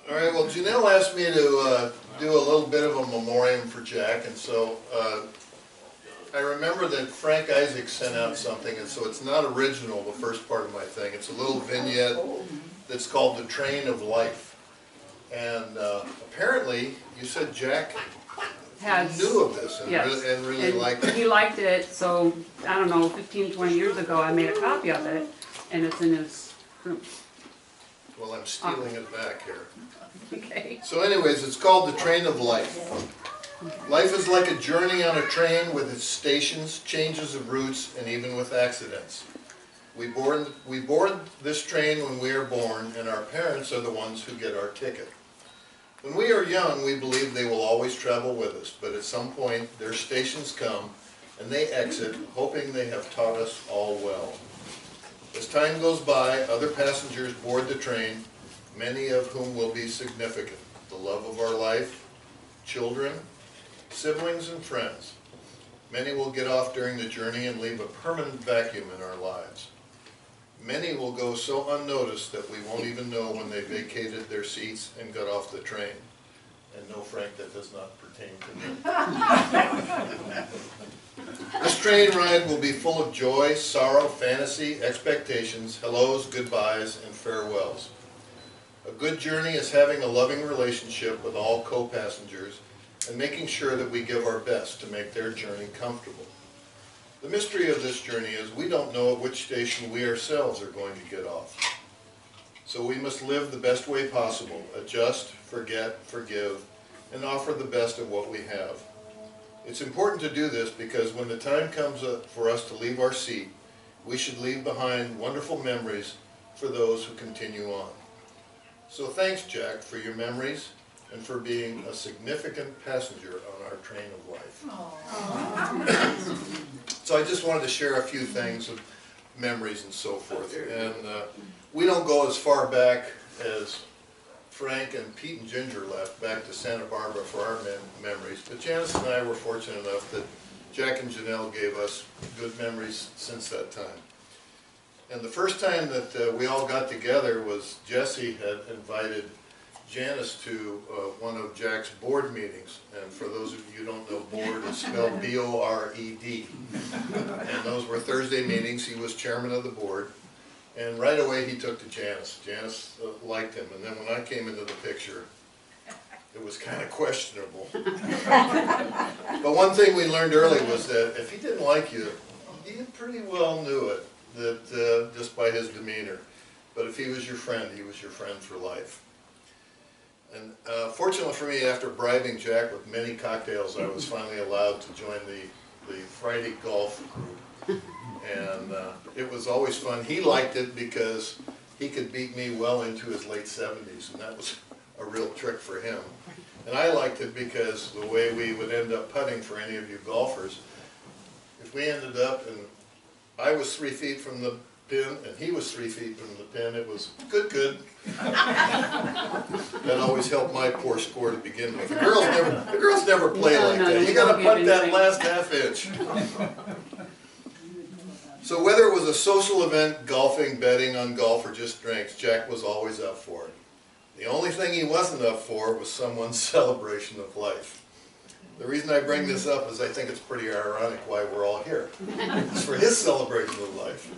All right, well, Janelle asked me to do a little bit of a memoriam for Jack, and so I remember that Frank Isaac sent out something, and so it's not original, the first part of my thing. It's a little vignette that's called The Train of Life. And apparently, you said Jack knew of this and, yes, really liked it. He liked it, so, I don't know, 15, 20 years ago, I made a copy of it, and it's in his room. Well, I'm stealing it back here. Okay. So anyways, it's called The Train of Life. Life is like a journey on a train with its stations, changes of routes, and even with accidents. We board this train when we are born, and our parents are the ones who get our ticket. When we are young, we believe they will always travel with us, but at some point their stations come and they exit, hoping they have taught us all well. As time goes by, other passengers board the train, many of whom will be significant. The love of our life, children, siblings, and friends. Many will get off during the journey and leave a permanent vacuum in our lives. Many will go so unnoticed that we won't even know when they vacated their seats and got off the train. And no, Frank, that does not pertain to me. This train ride will be full of joy, sorrow, fantasy, expectations, hellos, goodbyes, and farewells. A good journey is having a loving relationship with all co-passengers and making sure that we give our best to make their journey comfortable. The mystery of this journey is we don't know at which station we ourselves are going to get off. So we must live the best way possible, adjust, forget, forgive, and offer the best of what we have. It's important to do this because when the time comes up for us to leave our seat, we should leave behind wonderful memories for those who continue on. So thanks, Jack, for your memories and for being a significant passenger on our train of life. So I just wanted to share a few things of memories and so forth. And we don't go as far back as Frank and Pete and Ginger left, back to Santa Barbara for our memories. But Janice and I were fortunate enough that Jack and Janelle gave us good memories since that time. And the first time that we all got together was Jesse had invited Janice to one of Jack's board meetings, and for those of you who don't know, board is spelled B-O-R-E-D, and those were Thursday meetings. He was chairman of the board, and right away he took to Janice. Janice liked him, and then when I came into the picture, it was kind of questionable. But one thing we learned early was that if he didn't like you, he pretty well knew it, that just by his demeanor. But if he was your friend, he was your friend for life. And fortunately for me, after bribing Jack with many cocktails, I was finally allowed to join the Friday golf group. And it was always fun. He liked it because he could beat me well into his late 70s, and that was a real trick for him. And I liked it because the way we would end up putting for any of you golfers, if we ended up and I was 3 feet from the pin and he was 3 feet from the pin, it was good, good. That always helped my poor score to begin with. The girls never play like that. You got to putt that last half inch. So whether it was a social event, golfing, betting on golf, or just drinks, Jack was always up for it. The only thing he wasn't up for was someone's celebration of life. The reason I bring this up is I think it's pretty ironic why we're all here. It's for his celebration of life.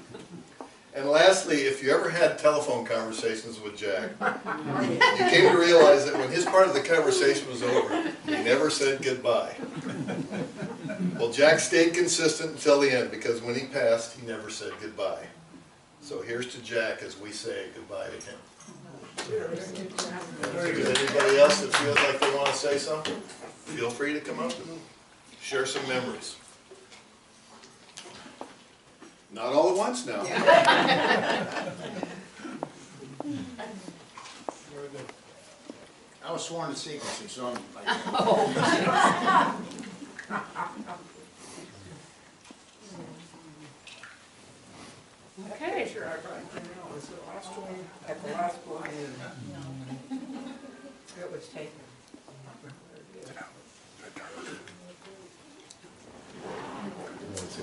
And lastly, if you ever had telephone conversations with Jack, you came to realize that when his part of the conversation was over, he never said goodbye. Well, Jack stayed consistent until the end because when he passed, he never said goodbye. So here's to Jack as we say goodbye to him. Anybody else that feels like they want to say something, feel free to come up and share some memories. Not all at once now. I was sworn to secrecy, so I'm like... Oh. Okay. Picture I brought you now is the last one at the last one. It was taken.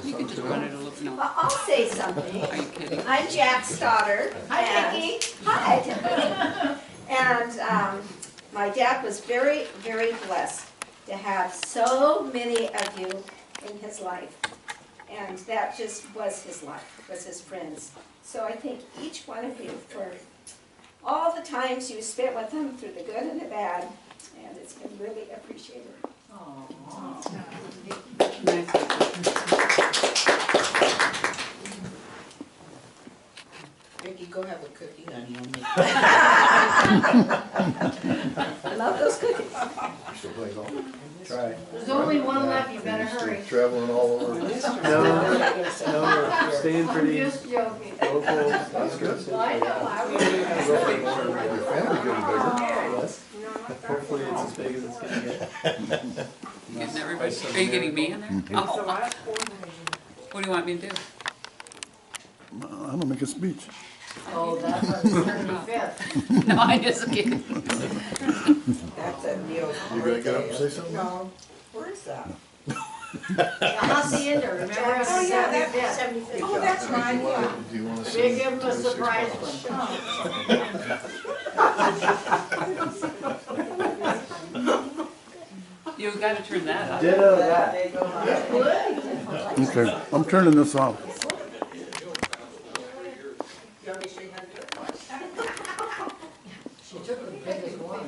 You can just run it a little, no. I'll say something. Are you kidding? I'm Jack's daughter. Hi, Vicki. Hi. And My dad was very, very blessed to have so many of you in his life. And that just was his life, was his friends. So I thank each one of you for all the times you spent with him through the good and the bad. And it's been really appreciated. Nice. Vicky, go have a cookie, honey, on me. I love those cookies. Try. There's only one left, you better hurry. Traveling all over. No, we're staying pretty Just joking. local. That's good. I know, I was. Your family getting bigger. Yes. Hopefully it's as big as it's gonna get. Getting everybody, are you getting me in there? Mm-hmm. Oh, It's the last board meeting. what do you want me to do? I'm gonna make a speech. Oh, that's on the 75th. No, I just kidding. That's a deal. You gonna get up and say something? No, where is that? Hacienda, remember on the Oh, yeah, 75th? Oh, that's right, yeah. Do you wanna They say? give them a surprise one. You gotta turn that up. Ditto that. Okay, I'm turning this off. She took the biggest one.